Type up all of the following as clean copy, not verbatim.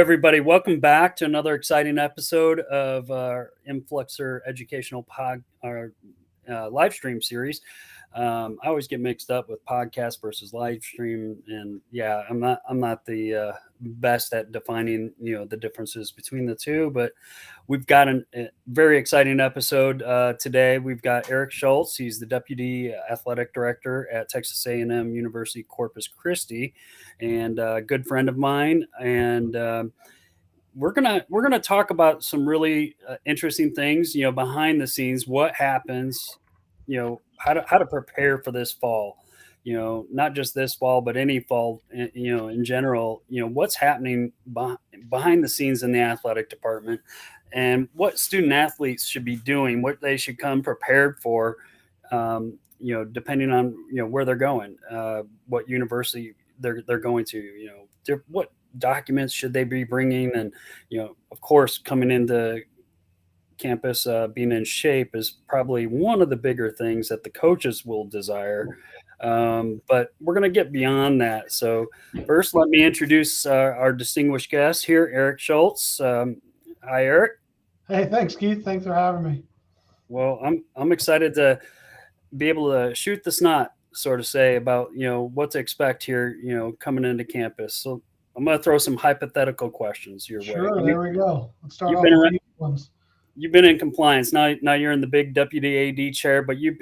everybody. Welcome back to another exciting episode of our Influxer educational live stream series. I always get mixed up with podcast versus live stream, and yeah, I'm not the best at defining the differences between the two. But we've got a very exciting episode today. We've got Eric Schultz. He's the deputy athletic director at Texas A&M University Corpus Christi, and a good friend of mine. And we're gonna talk about some really interesting things, behind the scenes, what happens, how to prepare for this fall, not just this fall, but any fall, in general, what's happening behind the scenes in the athletic department, and what student athletes should be doing, what they should come prepared for, depending on where they're going, what university they're going to, what documents should they be bringing, and of course, coming into campus, being in shape is probably one of the bigger things that the coaches will desire. But we're going to get beyond that. So first, let me introduce our distinguished guest here, Eric Schultz. Hi, Eric. Hey, thanks, Keith. Thanks for having me. Well, I'm excited to be able to shoot the snot, sort of say, about what to expect here, coming into campus. So I'm going to throw some hypothetical questions your way. Sure, there we go. Let's start You've off been with around, these ones. you've been in compliance. Now you're in the big deputy AD chair, but you've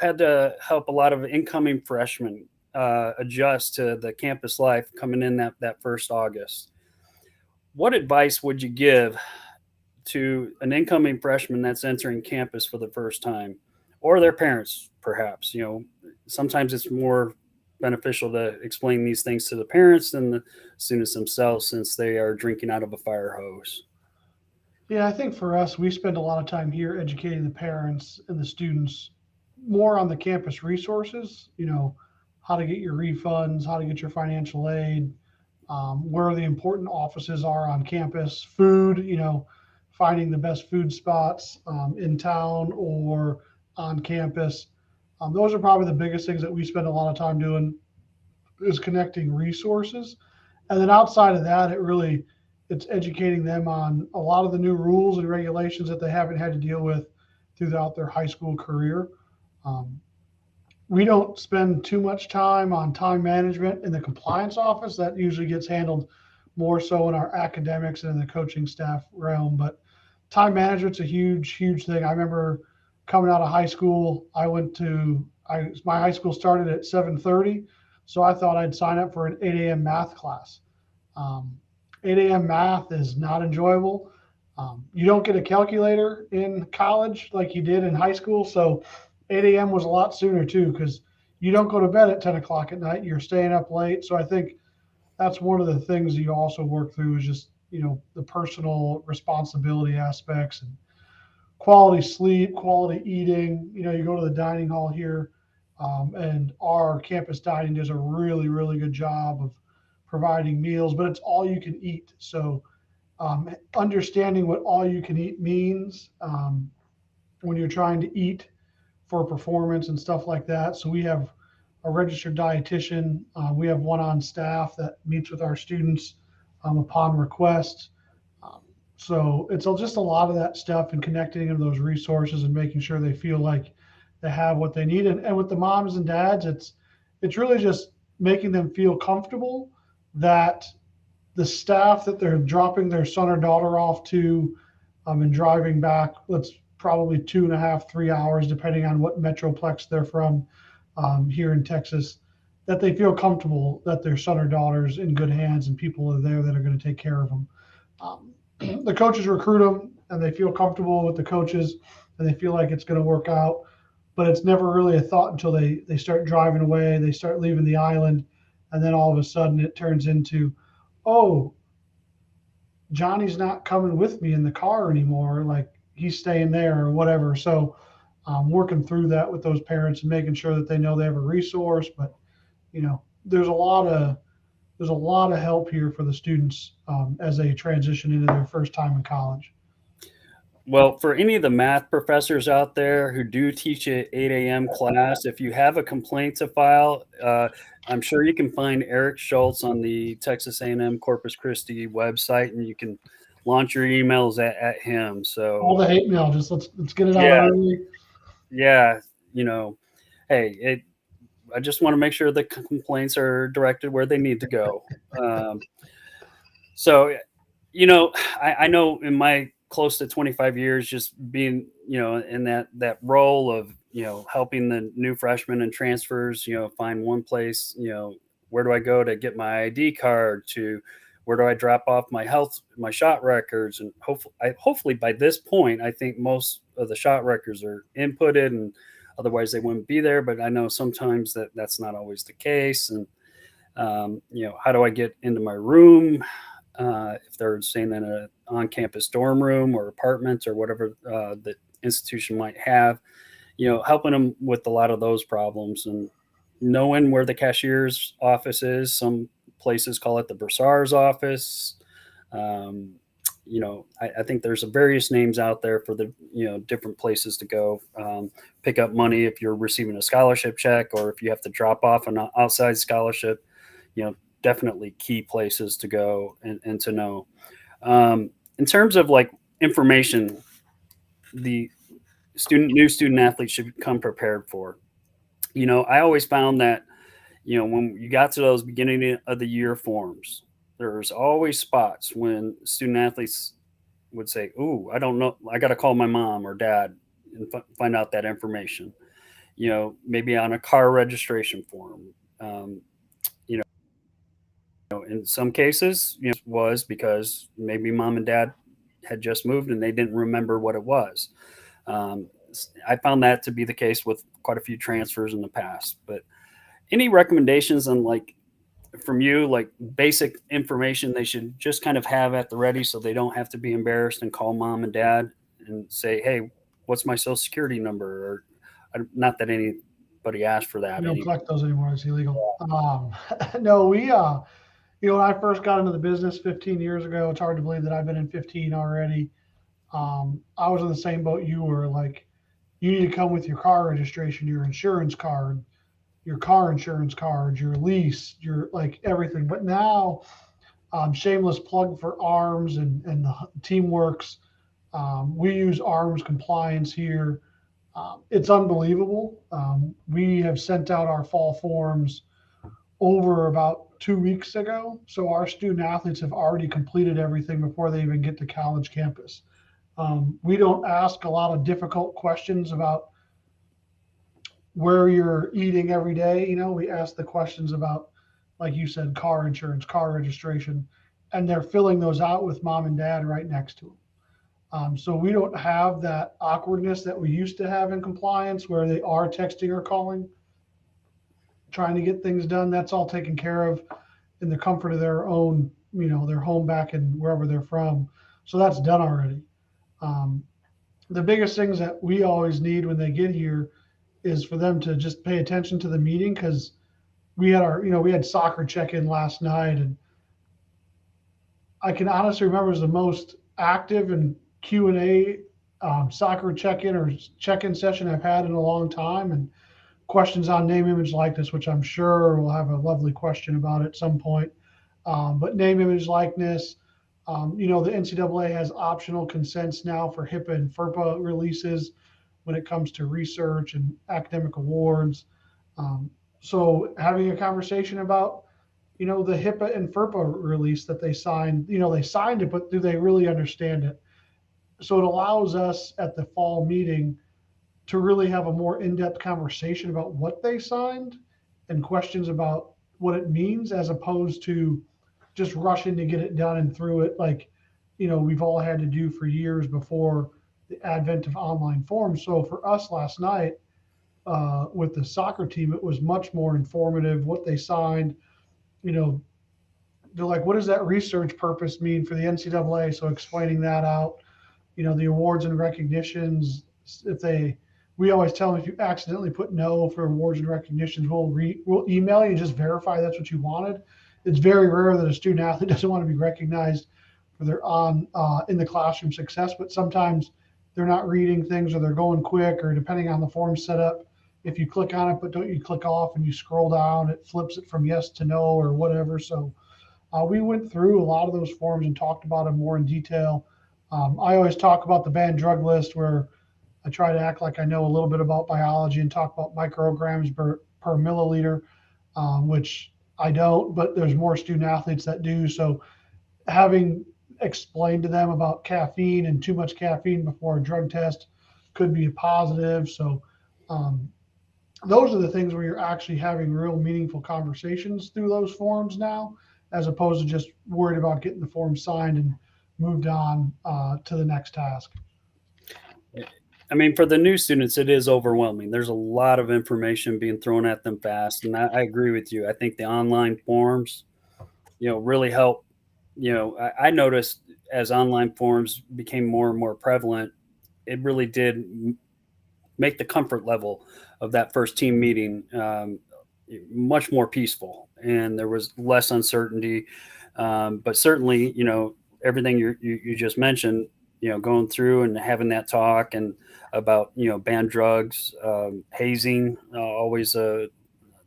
had to help a lot of incoming freshmen adjust to the campus life coming in that first August. What advice would you give to an incoming freshman that's entering campus for the first time, or their parents, perhaps? Sometimes it's more beneficial to explain these things to the parents than the students themselves, since they are drinking out of a fire hose. Yeah, I think for us, we spend a lot of time here educating the parents and the students more on the campus resources, how to get your refunds, how to get your financial aid, where the important offices are on campus, food, finding the best food spots in town or on campus. Those are probably the biggest things that we spend a lot of time doing, is connecting resources. And then outside of that, it's educating them on a lot of the new rules and regulations that they haven't had to deal with throughout their high school career. Um, we don't spend too much time on time management in the compliance office. That usually gets handled more so in our academics and in the coaching staff realm. But time management's a huge, huge thing. I remember coming out of high school, my high school started at 7:30, so I thought I'd sign up for an 8 a.m. math class. Um, 8 a.m. math is not enjoyable. You don't get a calculator in college like you did in high school, so 8 a.m. was a lot sooner too, because you don't go to bed at 10 o'clock at night. You're staying up late. So I think that's one of the things you also work through, is just the personal responsibility aspects and quality sleep, quality eating. You go to the dining hall here, and our campus dining does a really, really good job of providing meals, but it's all you can eat. So understanding what all you can eat means when you're trying to eat for performance and stuff like that. So we have a registered dietitian. We have one on staff that meets with our students upon request. Um, so it's just a lot of that stuff, and connecting them to those resources and making sure they feel like they have what they need. And with the moms and dads, it's really just making them feel comfortable that the staff that they're dropping their son or daughter off to, and driving back, let's probably 2.5, 3 hours, depending on what metroplex they're from, here in Texas, that they feel comfortable that their son or daughter's in good hands and people are there that are going to take care of them. Um, the coaches recruit them and they feel comfortable with the coaches and they feel like it's going to work out, but it's never really a thought until they start driving away, they start leaving the island, and then all of a sudden it turns into, oh, Johnny's not coming with me in the car anymore. Like, he's staying there or whatever. So working through that with those parents and making sure that they know they have a resource. But there's a lot of help here for the students as they transition into their first time in college. Well, for any of the math professors out there who do teach at 8 a.m. class, if you have a complaint to file, I'm sure you can find Eric Schultz on the Texas A&M Corpus Christi website, and you can launch your emails at him. All So the hate mail, just let's get it out yeah, early. yeah, you know, hey, I just want to make sure the complaints are directed where they need to go. Um, so I know in my close to 25 years just being in that role of helping the new freshmen and transfers find one place, where do I go to get my ID card, to where do I drop off my shot records, and hopefully by this point I think most of the shot records are inputted, and otherwise they wouldn't be there, but I know sometimes that's not always the case. And how do I get into my room, if they're staying in an on-campus dorm room or apartment or whatever the institution might have, helping them with a lot of those problems, and knowing where the cashier's office is. Some places call it the bursar's office. Um, I think there's various names out there for the different places to go, pick up money if you're receiving a scholarship check, or if you have to drop off an outside scholarship. Definitely key places to go and to know. In terms of like information, the new student athletes should come prepared for. I always found that when you got to those beginning of the year forms, there's always spots when student athletes would say, "Ooh, I don't know. I got to call my mom or dad and find out that information." Maybe on a car registration form. Um, in some cases, was because maybe mom and dad had just moved and they didn't remember what it was. Um, I found that to be the case with quite a few transfers in the past. But any recommendations on, like, from you, like basic information they should just kind of have at the ready, so they don't have to be embarrassed and call mom and dad and say, "Hey, what's my social security number?" Or not that anybody asked for We that don't anymore. collect those anymore. It's illegal. No, when I first got into the business 15 years ago, it's hard to believe that I've been in 15 already. I was in the same boat you were. Like, you need to come with your car registration, your insurance card, your car insurance card, your lease, your like everything. But now, shameless plug for ARMS and the Teamworks. We use ARMS compliance here. It's unbelievable. We have sent out our fall forms over about 2 weeks ago. So our student athletes have already completed everything before they even get to college campus. We don't ask a lot of difficult questions about where you're eating every day. We ask the questions about, like you said, car insurance, car registration, and they're filling those out with mom and dad right next to them. So we don't have that awkwardness that we used to have in compliance where they are texting or calling, trying to get things done. That's all taken care of in the comfort of their own, their home back in wherever they're from. So that's done already. Um, the biggest things that we always need when they get here is for them to just pay attention to the meeting, because we had soccer check-in last night, and I can honestly remember it was the most active and Q&A soccer check-in or check-in session I've had in a long time. And questions on name, image, likeness, which I'm sure we'll have a lovely question about at some point. But name, image, likeness, the NCAA has optional consents now for HIPAA and FERPA releases when it comes to research and academic awards. Um, so having a conversation about, the HIPAA and FERPA release that they signed, they signed it, but do they really understand it? So it allows us at the fall meeting to really have a more in-depth conversation about what they signed and questions about what it means, as opposed to just rushing to get it done and through it, like we've all had to do for years before the advent of online forums. So for us last night, with the soccer team, it was much more informative what they signed. you know they're like, what does that research purpose mean for the NCAA? So explaining that out, the awards and recognitions. If they, we always tell them, if you accidentally put no for awards and recognitions, we'll email you and just verify that's what you wanted. It's very rare that a student athlete doesn't want to be recognized for their on in the classroom success, but sometimes they're not reading things or they're going quick, or depending on the form setup, if you click on it but don't you click off and you scroll down, it flips it from yes to no or whatever. So we went through a lot of those forms and talked about them more in detail. I always talk about the banned drug list, where I try to act like I know a little bit about biology and talk about micrograms per milliliter, which I don't, but there's more student athletes that do. So having explained to them about caffeine and too much caffeine before a drug test could be a positive. So um, those are the things where you're actually having real meaningful conversations through those forums now, as opposed to just worried about getting the form signed and moved on to the next task. I mean, for the new students, it is overwhelming. There's a lot of information being thrown at them fast, and I agree with you. I think the online forums, really help. I noticed as online forums became more and more prevalent, it really did make the comfort level of that first team meeting much more peaceful, and there was less uncertainty. But certainly, everything you just mentioned, going through and having that talk and about banned drugs, hazing, always a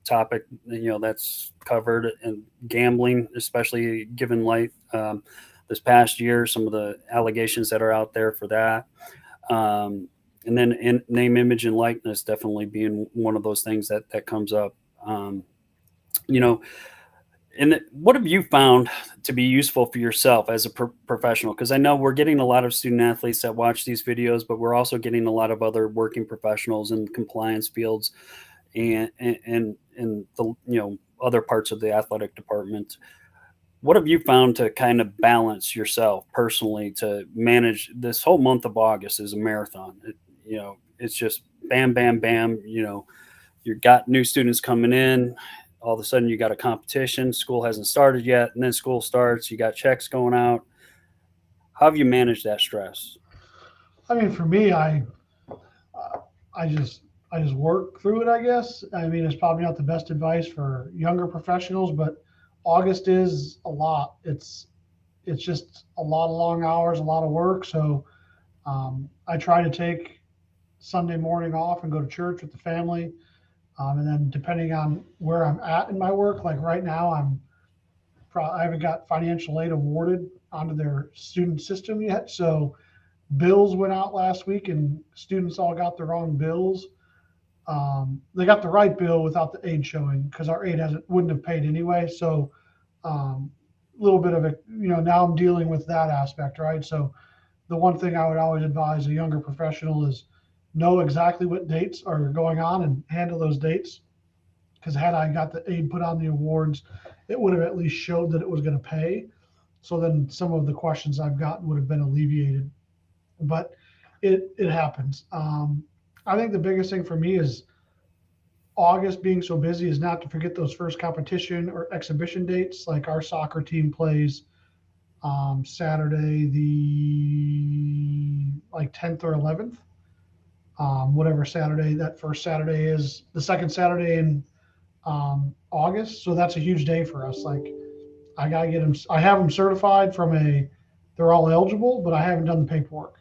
topic that's covered, and gambling, especially given light this past year, some of the allegations that are out there for that. Um, and then name, image, and likeness definitely being one of those things that comes up. Um, you know, and what have you found to be useful for yourself as a professional? Because I know we're getting a lot of student athletes that watch these videos, but we're also getting a lot of other working professionals in compliance fields and the other parts of the athletic department. What have you found to kind of balance yourself personally to manage this whole month of August is a marathon? It's just bam, bam, bam. You've got new students coming in. All of a sudden, you got a competition. School hasn't started yet, and then school starts. You got checks going out. How have you managed that stress? I mean, for me, I just I just work through it, I guess. I mean, it's probably not the best advice for younger professionals, but August is a lot. It's just a lot of long hours, a lot of work. So I try to take Sunday morning off and go to church with the family. And then depending on where I'm at in my work, like right now, I haven't got financial aid awarded onto their student system yet. So bills went out last week, and students all got the wrong bills. They got the right bill without the aid showing, because our aid hasn't wouldn't have paid anyway. So a little bit of it, now I'm dealing with that aspect, right? So the one thing I would always advise a younger professional is know exactly what dates are going on and handle those dates. Because had I got the aid put on the awards, it would have at least showed that it was going to pay. So then some of the questions I've gotten would have been alleviated. But it happens. I think the biggest thing for me is August being so busy is not to forget those first competition or exhibition dates. Like our soccer team plays Saturday, the like 10th or 11th, whatever Saturday that first Saturday is, the second Saturday in August. So that's a huge day for us. Like I gotta get them. I have them certified from a. They're all eligible, but I haven't done the paperwork.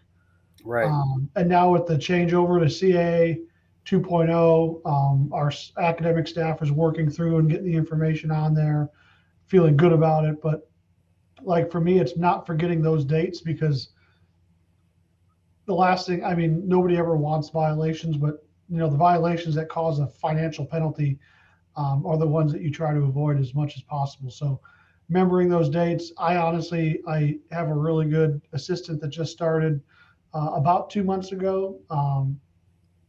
Right. And now with the changeover to CA 2.0, our academic staff is working through and getting the information on there, feeling good about it. But like for me, it's not forgetting those dates, because the last thing, I mean, nobody ever wants violations, but the violations that cause a financial penalty are the ones that you try to avoid as much as possible. So remembering those dates, I have a really good assistant that just started about 2 months ago.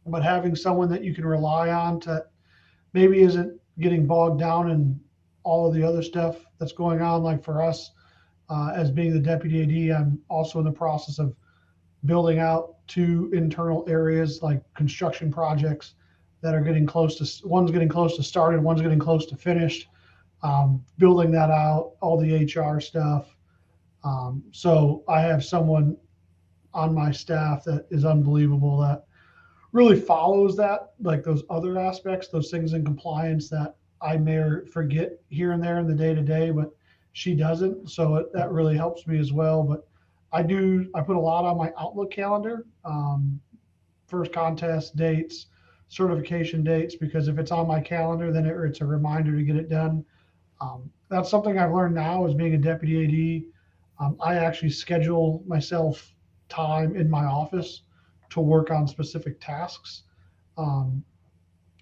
But having someone that you can rely on to maybe isn't getting bogged down in all of the other stuff that's going on. Like for us, as being the deputy AD, I'm also in the process of building out two internal areas, like construction projects that are getting close to, one's getting close to started, one's getting close to finished. Building that out, all the HR stuff. So I have someone on my staff that is unbelievable, that really follows that, like those other aspects, those things in compliance that I may forget here and there in the day to day, but she doesn't. So that really helps me as well. But I put a lot on my Outlook calendar, first contest dates, certification dates, because if it's on my calendar, then it's a reminder to get it done. That's something I've learned now as being a deputy AD. I actually schedule myself time in my office to work on specific tasks. Um,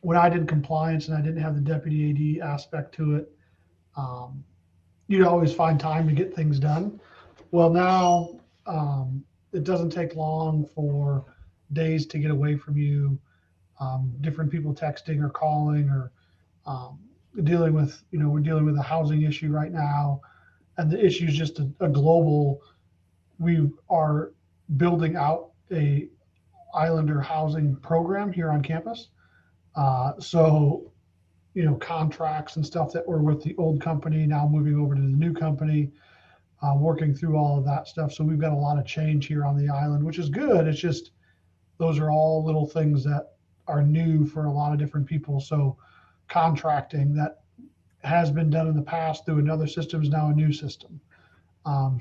when I did compliance and I didn't have the deputy AD aspect to it, um, you'd always find time to get things done. Well, now it doesn't take long for days to get away from you. Different people texting or calling or um, dealing with, we're dealing with a housing issue right now, and the issue is just a global. We are building out a Islander housing program here on campus. So, contracts and stuff that were with the old company now moving over to the new company, working through all of that stuff. So we've got a lot of change here on the island, which is good. It's just those are all little things that are new for a lot of different people. So contracting that has been done in the past through another system is now a new system.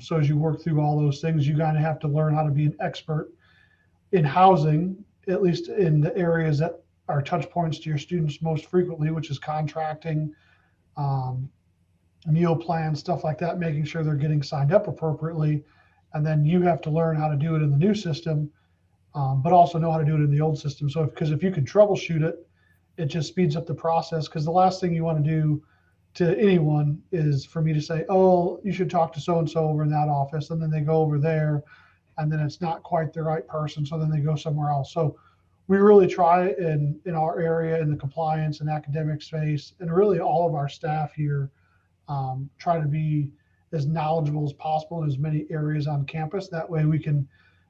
So as you work through all those things, you kind of have to learn how to be an expert in housing, at least in the areas that are touch points to your students most frequently, which is contracting, um, meal plans, stuff like that, making sure they're getting signed up appropriately. And then you have to learn how to do it in the new system, but also know how to do it in the old system. So, because if you can troubleshoot it, it just speeds up the process. Because the last thing you want to do to anyone is for me to say, "Oh, you should talk to so and so over in that office," and then they go over there, and then it's not quite the right person, so then they go somewhere else. So we really try in our area in the compliance and academic space, and really all of our staff here try to be as knowledgeable as possible in as many areas on campus. That way we can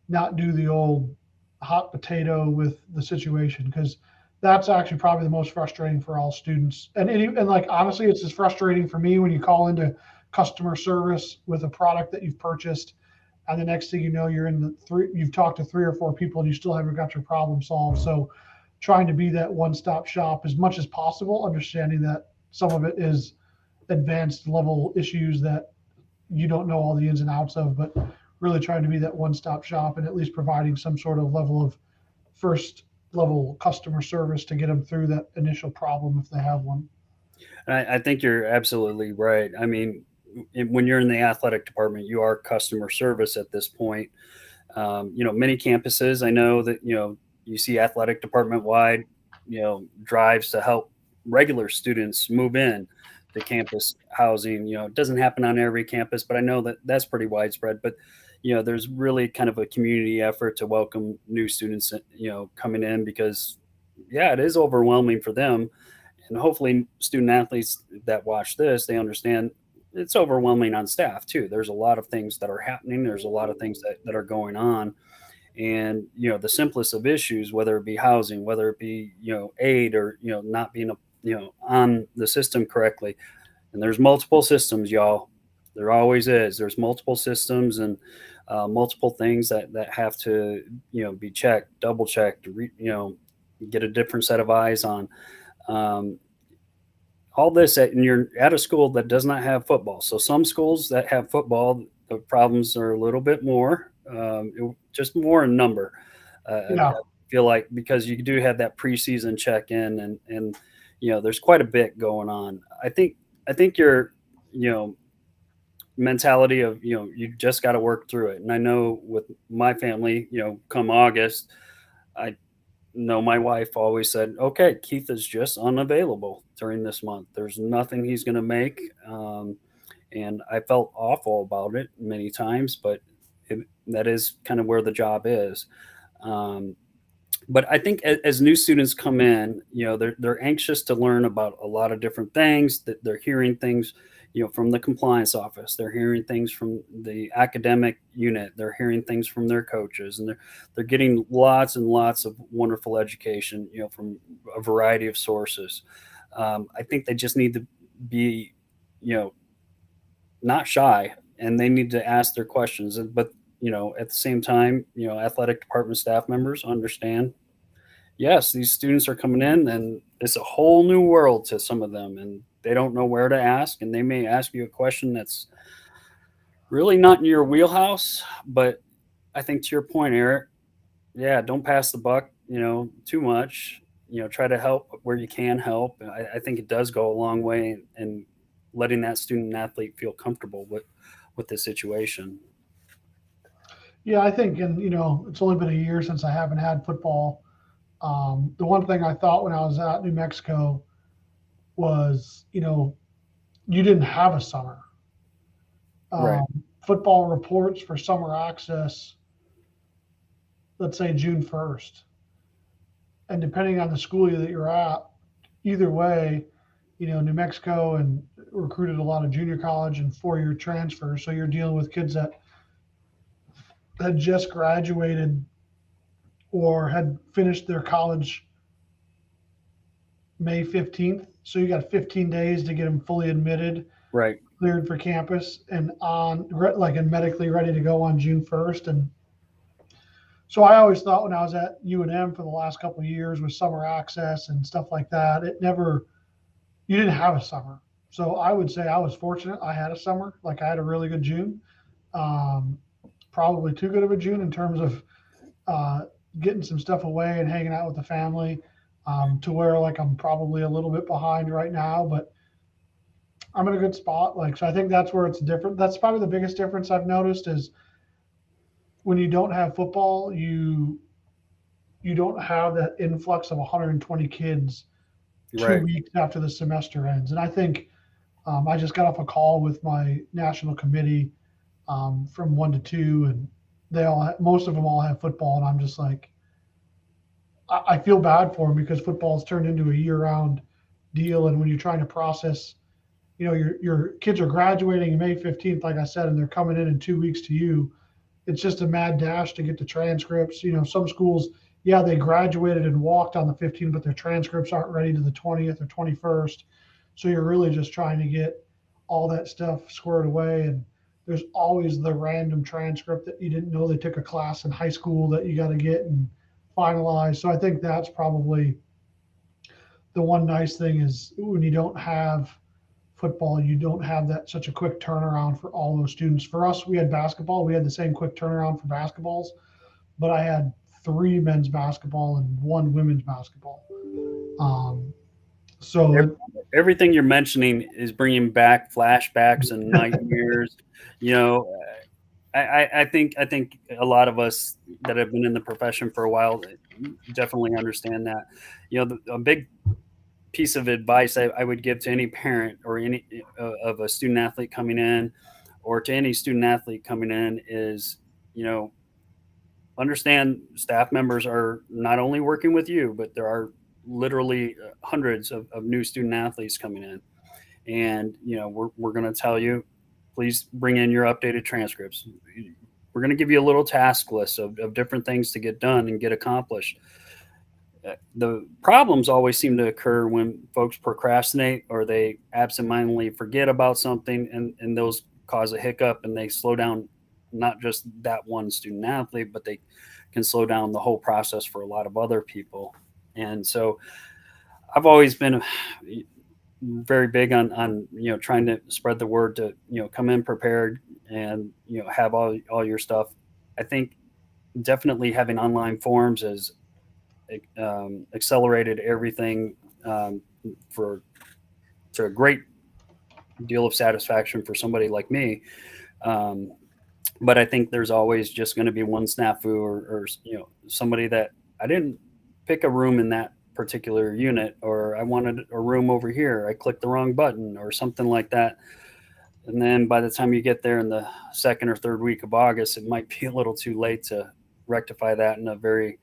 not do the old hot potato with the situation, because that's actually probably the most frustrating for all students. And like honestly, it's as frustrating for me when you call into customer service with a product that you've purchased, and the next thing you know, you've talked to three or four people and you still haven't got your problem solved. So trying to be that one-stop shop as much as possible, understanding that some of it is advanced level issues that you don't know all the ins and outs of, but really trying to be that one-stop shop and at least providing some sort of level of first level customer service to get them through that initial problem if they have one. I think you're absolutely right. I mean, when you're in the athletic department, you are customer service at this point. Many campuses, I know that, you see athletic department wide, drives to help regular students move in to campus housing. It doesn't happen on every campus, but I know that that's pretty widespread. But, there's really kind of a community effort to welcome new students, coming in because, yeah, it is overwhelming for them. And hopefully student athletes that watch this, they understand it's overwhelming on staff too. There's a lot of things that are happening. There's a lot of things that are going on. And, the simplest of issues, whether it be housing, whether it be, aid or, not being, on the system correctly. And there's multiple systems, y'all. There always is. There's multiple systems and multiple things that have to, be checked, double checked, get a different set of eyes on. Um, all this and you're at a school that does not have football. So some schools that have football, the problems are a little bit more, just more in number. I Yeah, feel like because you do have that preseason check in and there's quite a bit going on. I think your you know mentality of you just got to work through it. And I know with my family, come August, I no, my wife always said, "Okay, Keith is just unavailable during this month. There's nothing he's going to make." And I felt awful about it many times, but that is kind of where the job is. Um, but I think as new students come in, they're anxious to learn about a lot of different things. That they're hearing things, from the compliance office. They're hearing things from the academic unit. They're hearing things from their coaches, and they're getting lots and lots of wonderful education, from a variety of sources. I think they just need to be, you know, not shy, and they need to ask their questions. But at the same time, athletic department staff members understand, yes, these students are coming in and it's a whole new world to some of them and they don't know where to ask, and they may ask you a question that's Really not in your wheelhouse, but I think to your point, Eric, yeah, don't pass the buck, too much. Try to help where you can help. I think it does go a long way in letting that student athlete feel comfortable with the situation. Yeah, I think, and it's only been a year since I haven't had football. The one thing I thought when I was at New Mexico was, you didn't have a summer. Right, Football reports for summer access, let's say June 1st. And depending on the school that you're at, either way, New Mexico and recruited a lot of junior college and 4-year transfers. So you're dealing with kids that had just graduated or had finished their college May 15th. So you got 15 days to get them fully admitted, right, cleared for campus, and and medically ready to go on June 1st. And so I always thought when I was at UNM for the last couple of years with summer access and stuff like that, it never you didn't have a summer. So I would say I was fortunate. I had a summer. Like I had a really good June. Um, Probably too good of a June in terms of uh, getting some stuff away and hanging out with the family. To where like I'm probably a little bit behind right now, but I'm in a good spot. Like so, I think that's where it's different. That's probably the biggest difference I've noticed is when you don't have football, you don't have that influx of 120 kids two right. weeks after the semester ends. And I think I just got off a call with my national committee from 1 to 2, and most of them all have football, and I'm just like, I feel bad for them because football's turned into a year-round deal, and when you're trying to process, your kids are graduating May 15th, like I said, and they're coming in 2 weeks to you. It's just a mad dash to get the transcripts. Some schools, yeah, they graduated and walked on the 15th, but their transcripts aren't ready to the 20th or 21st. So you're really just trying to get all that stuff squared away. And there's always the random transcript that you didn't know they took a class in high school that you got to get and finalize. So I think that's probably the one nice thing is when you don't have football, you don't have that such a quick turnaround for all those students. For us, we had basketball. We had the same quick turnaround for basketballs, but I had 3 men's basketball and 1 women's basketball. Um, so Ev- it, Everything you're mentioning is bringing back flashbacks and nightmares. You know, I think a lot of us that have been in the profession for a while definitely understand that. A big piece of advice I would give to any parent or any of a student athlete coming in, or to any student athlete coming in, is you know understand staff members are not only working with you, but there are literally hundreds of new student athletes coming in, and we're going to tell you, please bring in your updated transcripts. We're going to give you a little task list of different things to get done and get accomplished. The problems always seem to occur when folks procrastinate or they absentmindedly forget about something, and those cause a hiccup, and they slow down not just that one student athlete, but they can slow down the whole process for a lot of other people. And so I've always been very big on trying to spread the word to come in prepared and have all your stuff. I think definitely having online forms has accelerated everything, um, for to a great deal of satisfaction for somebody like me. Um, but I think there's always just going to be one snafu, or somebody that I didn't pick a room in that particular unit, or I wanted a room over here, I clicked the wrong button or something like that. And then by the time you get there in the second or third week of August, it might be a little too late to rectify that in a very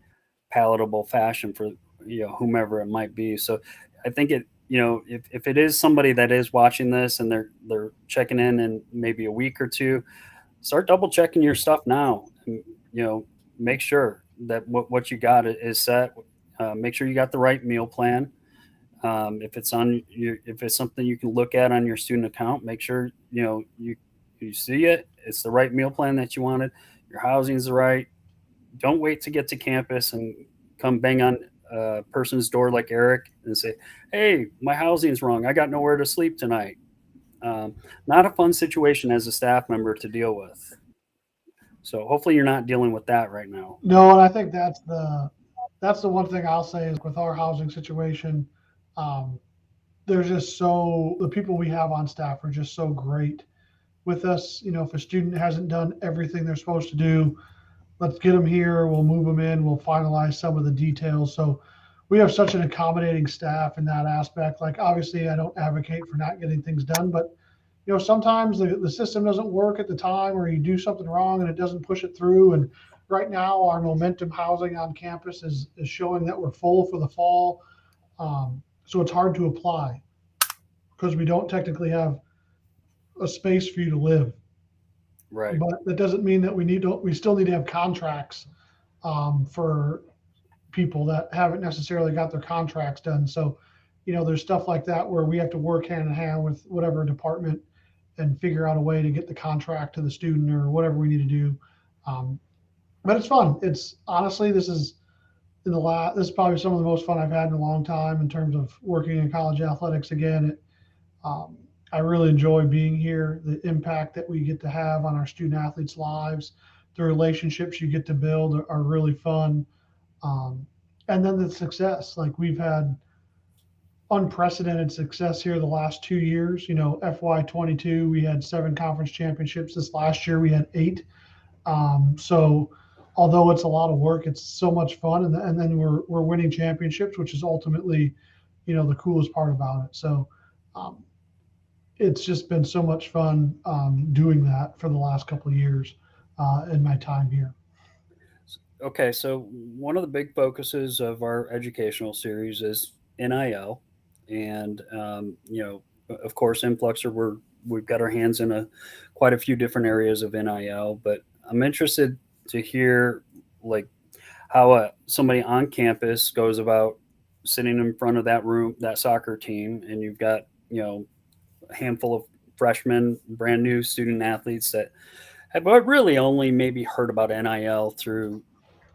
palatable fashion for whomever it might be. So I think if it is somebody that is watching this and they're checking in maybe a week or two, start double checking your stuff now. And, make sure that what you got is set. Make sure you got the right meal plan. If it's something you can look at on your student account, make sure you see it. It's the right meal plan that you wanted. Your housing's the right. Don't wait to get to campus and come bang on a person's door like Eric and say, "Hey, my housing's wrong. I got nowhere to sleep tonight." Um, Not a fun situation as a staff member to deal with. So hopefully you're not dealing with that right now. No, and I think that's the one thing I'll say is with our housing situation, um, there's just the people we have on staff are just so great with us. If a student hasn't done everything they're supposed to do, let's get them here. We'll move them in. We'll finalize some of the details. So we have such an accommodating staff in that aspect. Like obviously, I don't advocate for not getting things done, but sometimes the system doesn't work at the time, or you do something wrong and it doesn't push it through. And right now, our momentum housing on campus is showing that we're full for the fall. So it's hard to apply because we don't technically have a space for you to live. Right. But that doesn't mean that we still need to have contracts for people that haven't necessarily got their contracts done. So, there's stuff like that where we have to work hand in hand with whatever department and figure out a way to get the contract to the student or whatever we need to do. Um, but it's fun. It's honestly, this is probably some of the most fun I've had in a long time in terms of working in college athletics again. Um, I really enjoy being here. The impact that we get to have on our student athletes' lives, the relationships you get to build are really fun. Um, and then the success, like we've had unprecedented success here the last 2 years. FY22, we had 7 conference championships. This last year, we had 8. So, although it's a lot of work, it's so much fun, and then we're winning championships, which is ultimately, the coolest part about it. So, um, it's just been so much fun doing that for the last couple of years in my time here. Okay, so one of the big focuses of our educational series is NIL, and of course, Influxer. We've got our hands in quite a few different areas of NIL, but I'm interested to hear like how somebody on campus goes about sitting in front of that room, that soccer team, and you've got a handful of freshmen, brand new student athletes that have really only maybe heard about NIL through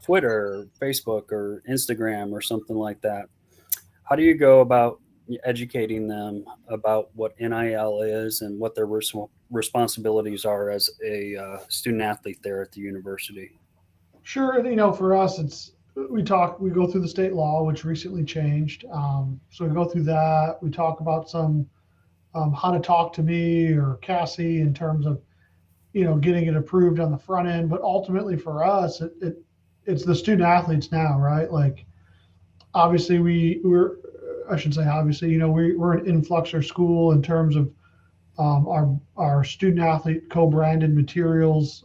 Twitter, or Facebook, or Instagram, or something like that. How do you go about educating them about what NIL is and what their responsibilities are as a student athlete there at the university? Sure, for us, we go through the state law, which recently changed. So we go through that. We talk about some how to talk to me or Cassie in terms of getting it approved on the front end. But ultimately, for us, it's the student athletes now, right? Like obviously we're I should say obviously, we're an influxer school in terms of our student athlete co-branded materials.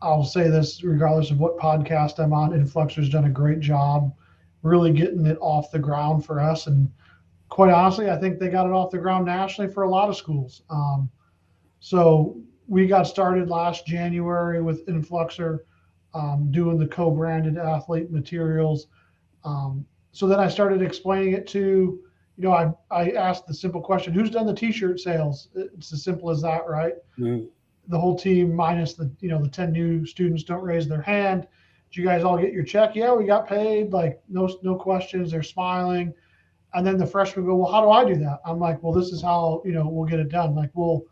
I'll say this regardless of what podcast I'm on. Influxer's done a great job really getting it off the ground for us. And quite honestly, I think they got it off the ground nationally for a lot of schools. So we got started last January with Influxer doing the co-branded athlete materials. So then I started explaining it to, I asked the simple question, who's done the t-shirt sales? It's as simple as that, right? Mm. The whole team minus the 10 new students don't raise their hand. Did you guys all get your check? Yeah, we got paid. Like no questions. They're smiling. And then the freshmen go, well, how do I do that? I'm like, well, this is how, we'll get it done. Like we'll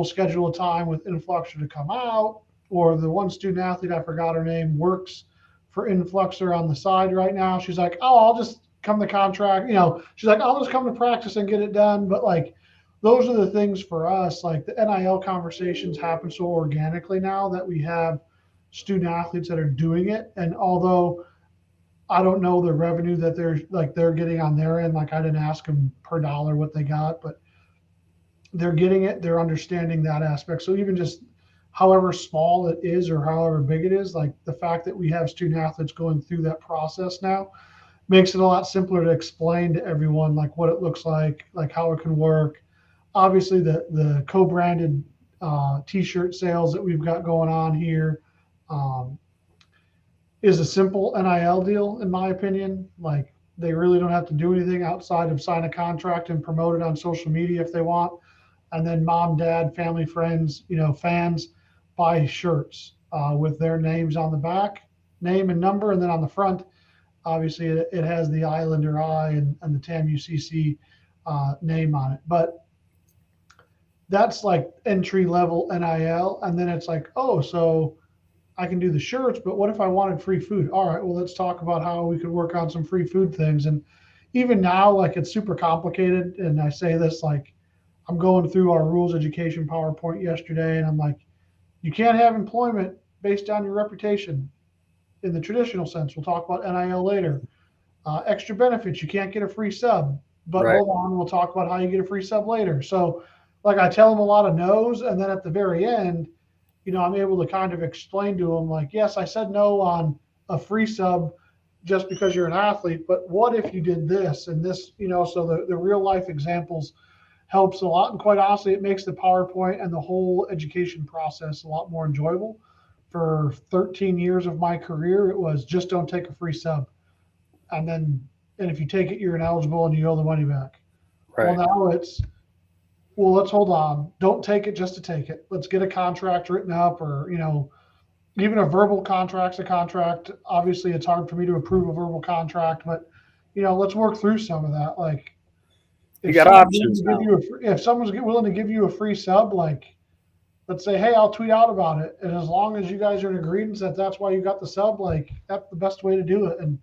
schedule a time with Influxer to come out, or the one student athlete, I forgot her name, works for Influxer on the side right now. She's like, oh, I'll just come to contract. She's like, I'll just come to practice and get it done. But like, those are the things for us. Like the NIL conversations happen so organically now that we have student athletes that are doing it. And although I don't know the revenue that they're getting on their end, like I didn't ask them per dollar what they got, but they're getting it. They're understanding that aspect. So even just however small it is or however big it is, like the fact that we have student athletes going through that process now makes it a lot simpler to explain to everyone like what it looks like how it can work. Obviously, the co-branded T-shirt sales that we've got going on here um, is a simple NIL deal, in my opinion. Like they really don't have to do anything outside of sign a contract and promote it on social media if they want. And then mom, dad, family, friends, fans buy shirts with their names on the back, name and number, and then on the front, obviously it has the Islander I and the TAM UCC name on it. But that's like entry level NIL. And then it's like, oh, so I can do the shirts, but what if I wanted free food? All right, well, let's talk about how we could work on some free food things. And even now, like it's super complicated. And I say this like I'm going through our rules education PowerPoint yesterday, and I'm like, you can't have employment based on your reputation in the traditional sense. We'll talk about NIL later. Extra benefits, you can't get a free sub. But Right. hold on, we'll talk about how you get a free sub later. So, like, I tell them a lot of no's, and then at the very end, I'm able to kind of explain to them, like, yes, I said no on a free sub just because you're an athlete, but what if you did this and this, so the real life examples helps a lot. And quite honestly, it makes the PowerPoint and the whole education process a lot more enjoyable. For 13 years of my career, it was just don't take a free sub. And if you take it, you're ineligible and you owe the money back. Well, Right. now it's, well, let's hold on. Don't take it just to take it. Let's get a contract written up, or, even a verbal contract's a contract. Obviously, it's hard for me to approve a verbal contract, but, let's work through some of that. Like, You if got someone's willing to options give now. you if someone's willing to give you a free sub, like, let's say, hey, I'll tweet out about it, and as long as you guys are in agreement that that's why you got the sub, like, that's the best way to do it. And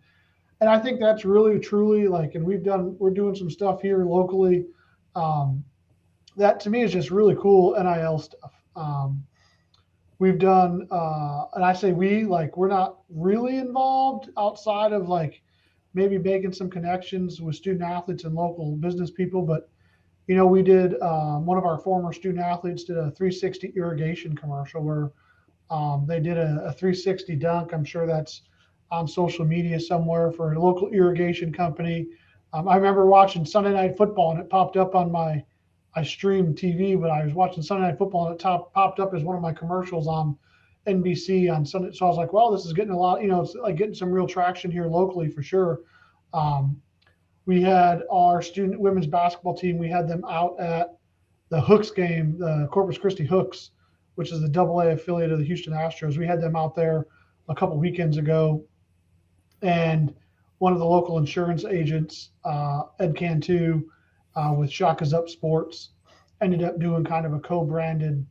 I think that's really truly like, and we're doing some stuff here locally. Um, that to me is just really cool NIL stuff. We've done, and I say we, like, we're not really involved outside of like maybe making some connections with student athletes and local business people, but we did, one of our former student athletes did a 360 irrigation commercial where they did a 360 dunk. I'm sure that's on social media somewhere for a local irrigation company. I remember watching Sunday Night Football and it popped up on I streamed TV, but I was watching Sunday Night Football and it popped up as one of my commercials on NBC on Sunday. So I was like, well, this is getting a lot, it's like getting some real traction here locally for sure. Um, we had our student women's basketball team. We had them out at the Hooks game, the Corpus Christi Hooks, which is the AA affiliate of the Houston Astros. We had them out there a couple weekends ago, and one of the local insurance agents, Ed Cantu, with Shaka's Up Sports, ended up doing kind of a co-branded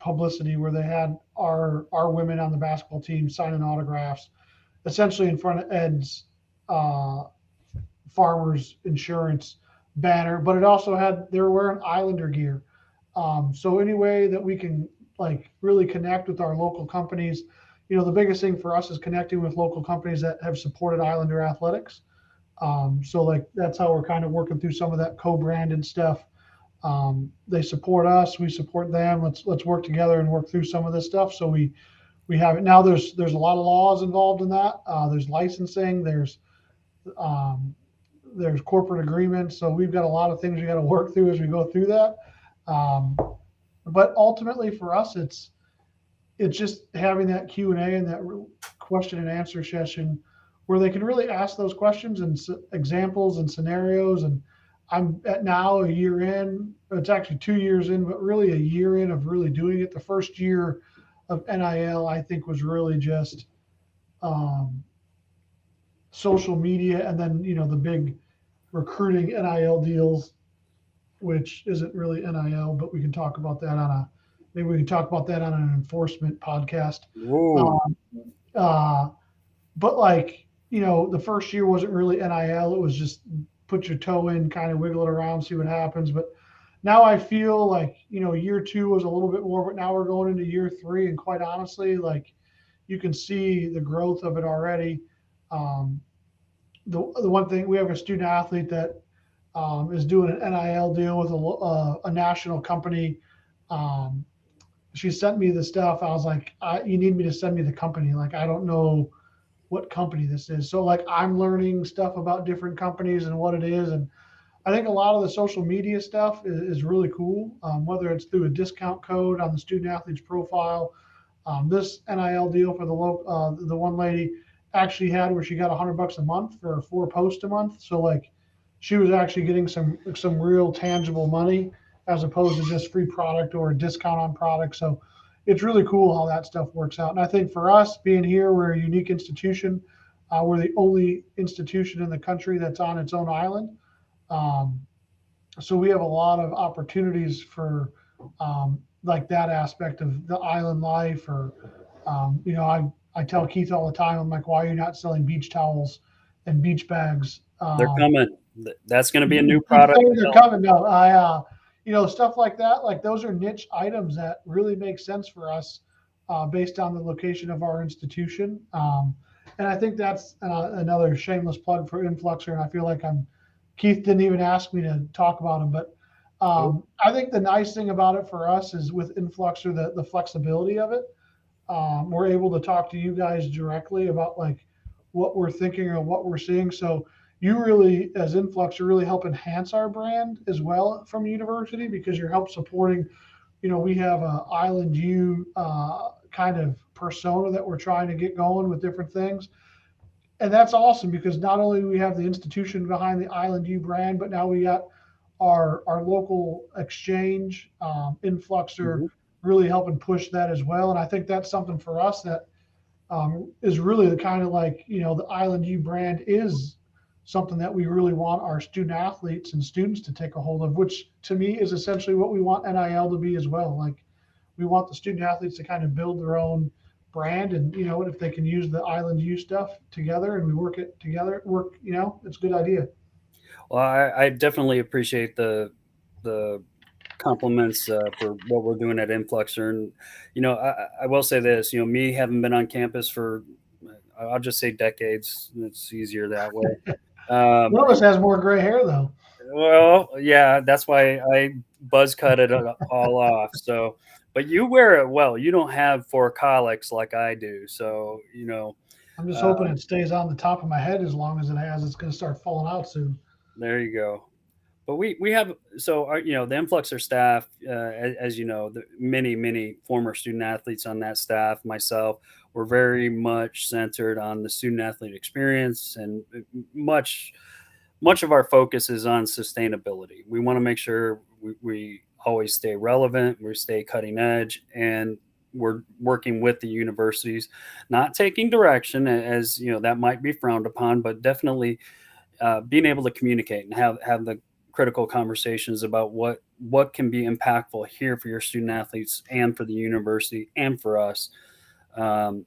publicity where they had our women on the basketball team signing autographs, essentially in front of Ed's uh, Farmers Insurance banner, but it also had they were wearing Islander gear. So any way that we can like really connect with our local companies, the biggest thing for us is connecting with local companies that have supported Islander athletics. So like that's how we're kind of working through some of that co-branded stuff. They support us, we support them. Let's work together and work through some of this stuff. So we have it now. There's a lot of laws involved in that. There's licensing. Um, there's corporate agreements. So we've got a lot of things we got to work through as we go through that. Um, but ultimately for us, it's just having that Q&A and that question and answer session where they can really ask those questions and examples and scenarios. And I'm at now a year in, it's actually 2 years in, but really a year in of really doing it. The first year of NIL, I think, was really just um, social media, and then the big recruiting NIL deals, which isn't really NIL, but we can talk about that on a maybe we can talk about that on an enforcement podcast. Ooh. Um, uh, but like the first year wasn't really NIL; it was just put your toe in, kind of wiggle it around, see what happens. But now I feel like year two was a little bit more, but now we're going into year three, and quite honestly, like you can see the growth of it already. Um, the one thing, we have a student athlete that is doing an NIL deal with a national company. Um, she sent me the stuff. I was like, you need me to send me the company. Like, I don't know what company this is. So like, I'm learning stuff about different companies and what it is. And I think a lot of the social media stuff is really cool. Whether it's through a discount code on the student athlete's profile, this NIL deal for the one lady actually had where she got $100 a month for 4 posts a month. So like she was actually getting some real tangible money as opposed to just free product or a discount on product. So it's really cool how that stuff works out. And I think for us being here, we're a unique institution. We're the only institution in the country that's on its own island. Um, So we have a lot of opportunities for like that aspect of the island life. Or I tell Keith all the time, I'm like, why are you not selling beach towels and beach bags? They're coming. That's going to be a new Keep product saying they're development. coming. No, stuff like that. Like those are niche items that really make sense for us based on the location of our institution. And I think that's another shameless plug for Influxer. And I feel like Keith didn't even ask me to talk about him, but Oh, I think the nice thing about it for us is with Influxer, the flexibility of it. We're able to talk to you guys directly about like what we're thinking or what we're seeing. So you really, as Influx, you really help enhance our brand as well from university because you're help supporting. We have a Island U kind of persona that we're trying to get going with different things, and that's awesome because not only do we have the institution behind the Island U brand, but now we got our local exchange, Influxer, mhm. really helping push that as well. And I think that's something for us that is really the kind of like the Island U brand is something that we really want our student athletes and students to take a hold of, which to me is essentially what we want NIL to be as well. Like we want the student athletes to kind of build their own brand, and if they can use the Island U stuff together and we work it together, it's a good idea. Well, I definitely appreciate the compliments for what we're doing at Influxer. And I will say this. Me having been on campus for, I'll just say decades. It's easier that way. Um, One of us has more gray hair though. well, yeah, that's why I buzz cut it all off. So, but you wear it well. You don't have four colics like I do. So, I'm just hoping um, it stays on the top of my head as long as it has. It's going to start falling out soon. there you go. But we have so our, the Influxer staff, as you know, the many former student athletes on that staff, myself, we're very much centered on the student athlete experience, and much of our focus is on sustainability. We want to make sure we always stay relevant, we stay cutting edge, and we're working with the universities, not taking direction as that might be frowned upon, but definitely being able to communicate and have the critical conversations about what can be impactful here for your student athletes and for the university and for us. Um,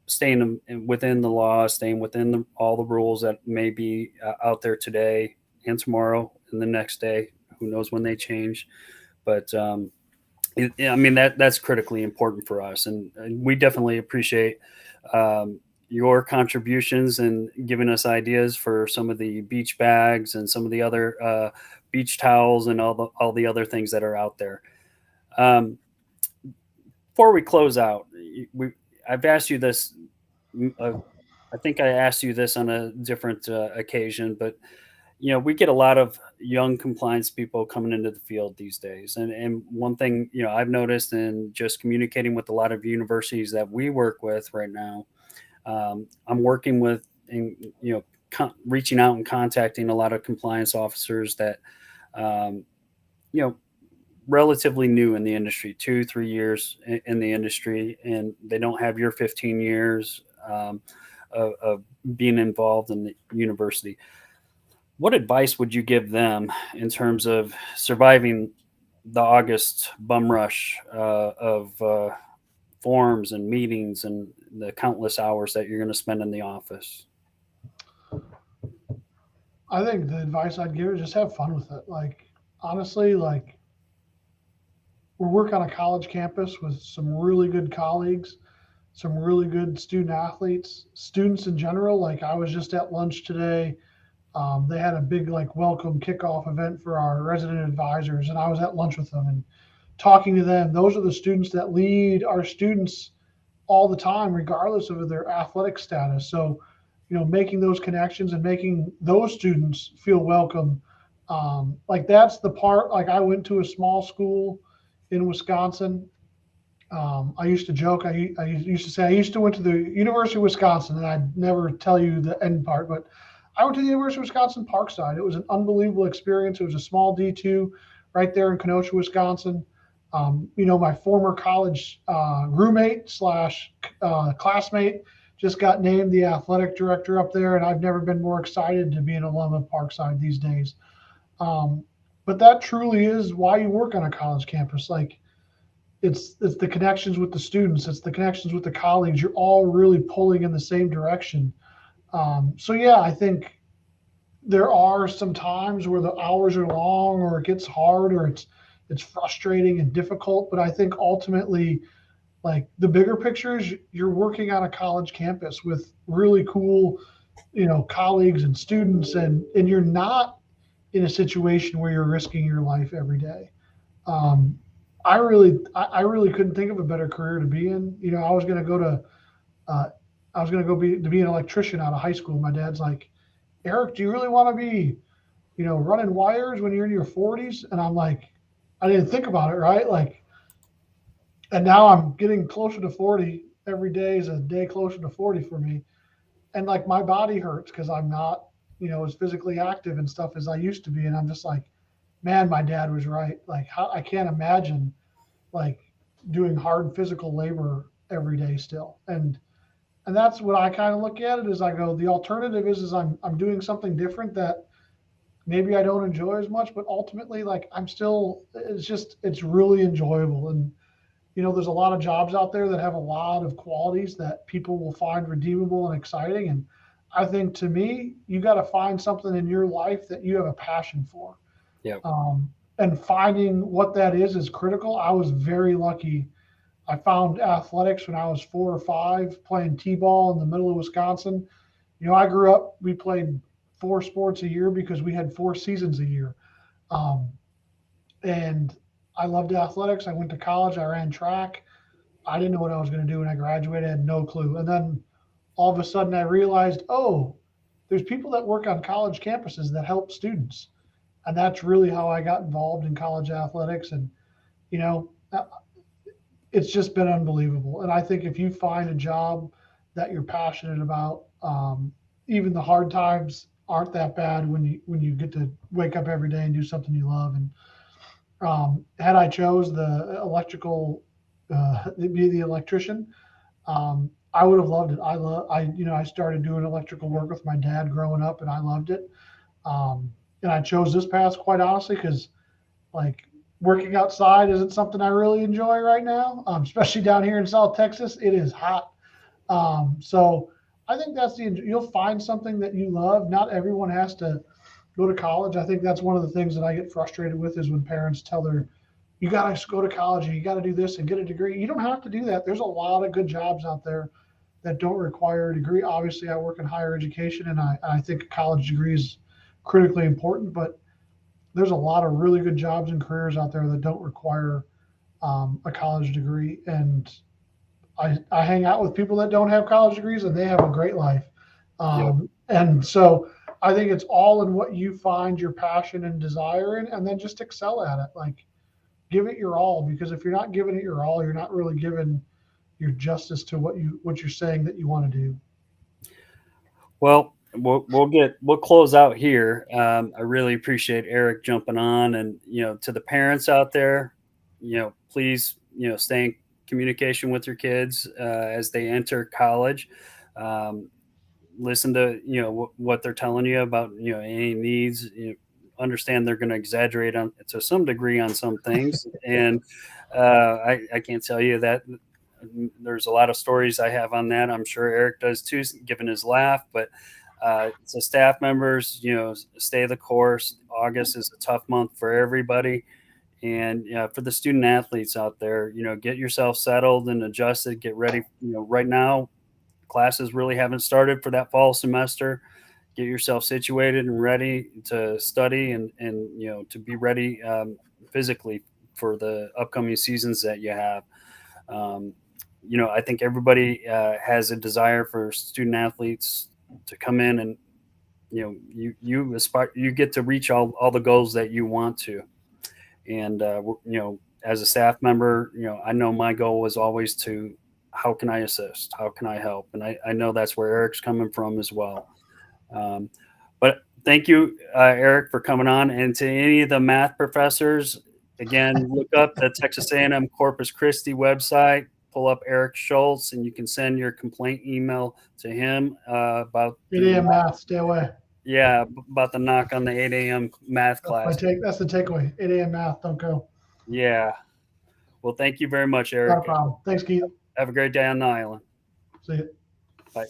Staying within the law, staying within all the rules that may be out there today and tomorrow and the next day. Who knows when they change? But I mean that's critically important for us, and we definitely appreciate your contributions and giving us ideas for some of the beach bags and some of the other beach towels and all the other things that are out there. Um, Before we close out, I've asked you this. Uh, I think I asked you this on a different occasion, but we get a lot of young compliance people coming into the field these days, and one thing I've noticed in just communicating with a lot of universities that we work with right now, I'm working with and reaching out and contacting a lot of compliance officers that um, you know relatively new in the industry, 2 3 years in the industry, and they don't have your 15 years of being involved in the university. What advice would you give them in terms of surviving the August bum rush of forms and meetings and the countless hours that you're going to spend in the office? I think the advice I'd give is just have fun with it. Like honestly, like we work on a college campus with some really good colleagues, some really good student athletes, students in general. Like I was just at lunch today. They had a big like welcome kickoff event for our resident advisors, and I was at lunch with them and talking to them. Those are the students that lead our students all the time, regardless of their athletic status. So, making those connections and making those students feel welcome. Like that's the part. Like I went to a small school in Wisconsin. I used to joke. I used to say I used to went to the University of Wisconsin, and I'd never tell you the end part, but I went to the University of Wisconsin Parkside. It was an unbelievable experience. It was a small D2 right there in Kenosha, Wisconsin. My former college roommate slash classmate just got named the athletic director up there, and I've never been more excited to be an alum of Parkside these days. Um, but that truly is why you work on a college campus. Like it's the connections with the students, it's the connections with the colleagues. You're all really pulling in the same direction. So yeah, I think there are some times where the hours are long, or it gets hard, or it's frustrating and difficult. But I think ultimately, like the bigger picture is you're working on a college campus with really cool, colleagues and students, and you're not in a situation where you're risking your life every day. Um, I really couldn't think of a better career to be in. I was going to go to, uh, I was going to go be an electrician out of high school. My dad's like, Eric, do you really want to be, running wires when you're in your 40s? And I'm like, I didn't think about it, right? Like, and now I'm getting closer to 40. Every day is a day closer to 40 for me. And like my body hurts because I'm not, as physically active and stuff as I used to be. And I'm just like, man, my dad was right. Like, how, I can't imagine like doing hard physical labor every day still. And that's what I kind of look at it as. I go, the alternative is I'm doing something different that maybe I don't enjoy as much, but ultimately, like, I'm still, it's really enjoyable. And there's a lot of jobs out there that have a lot of qualities that people will find redeemable and exciting. And I think, to me, you got to find something in your life that you have a passion for. Yeah. And finding what that is critical. I was very lucky. I found athletics when I was 4 or 5, playing t-ball in the middle of Wisconsin. I grew up, we played 4 sports a year because we had 4 seasons a year. Um, and I loved athletics. I went to college, I ran track. I didn't know what I was going to do when I graduated. I had no clue. And then all of a sudden I realized, oh, there's people that work on college campuses that help students. And that's really how I got involved in college athletics. And, you know, it's just been unbelievable. And I think if you find a job that you're passionate about, even the hard times aren't that bad when you get to wake up every day and do something you love. And had I chose the electrical, be the electrician, I would have loved it. I started doing electrical work with my dad growing up, and I loved it. And I chose this path quite honestly because, like, working outside isn't something I really enjoy right now, especially down here in South Texas. It is hot. So I think you'll find something that you love. Not everyone has to go to college. I think that's one of the things that I get frustrated with is when parents tell you got to go to college and you got to do this and get a degree. You don't have to do that. There's a lot of good jobs out there that don't require a degree. Obviously, I work in higher education, and I think a college degree is critically important, but there's a lot of really good jobs and careers out there that don't require a college degree. And I hang out with people that don't have college degrees, and they have a great life. Yep. And so I think it's all in what you find your passion and desire in, and then just excel at it. Like, give it your all, because if you're not giving it your all, you're not really giving your justice to what you're saying that you want to do. Well, we'll close out here. I really appreciate Eric jumping on, and to the parents out there, please stay in communication with your kids as they enter college. Um, Listen to what they're telling you about any needs. Understand they're going to exaggerate on to some degree on some things, and I can't tell you that there's a lot of stories I have on that. I'm sure Eric does too, given his laugh. But so staff members, stay the course. August is a tough month for everybody, and for the student athletes out there, get yourself settled and adjusted. Get ready. Right now, classes really haven't started for that fall semester. Get yourself situated and ready to study, and to be ready physically for the upcoming seasons that you have. Um, I think everybody has a desire for student athletes to come in, and you aspire, you get to reach all the goals that you want to. And as a staff member, I know my goal was always to, how can I assist, how can I help, and I know that's where Eric's coming from as well. Um, but thank you, Eric, for coming on. And to any of the math professors, again, look up the Texas A&M Corpus Christi website, pull up Eric Schultz, and you can send your complaint email to him about 8 the a.m. math, stay away. Yeah, about the knock on the 8 a.m. math class. That's the takeaway. 8 a.m. math, don't go. Yeah. Well, thank you very much, Not a Eric. problem. Thanks, Keith. Have a great day on the island. See you. Bye.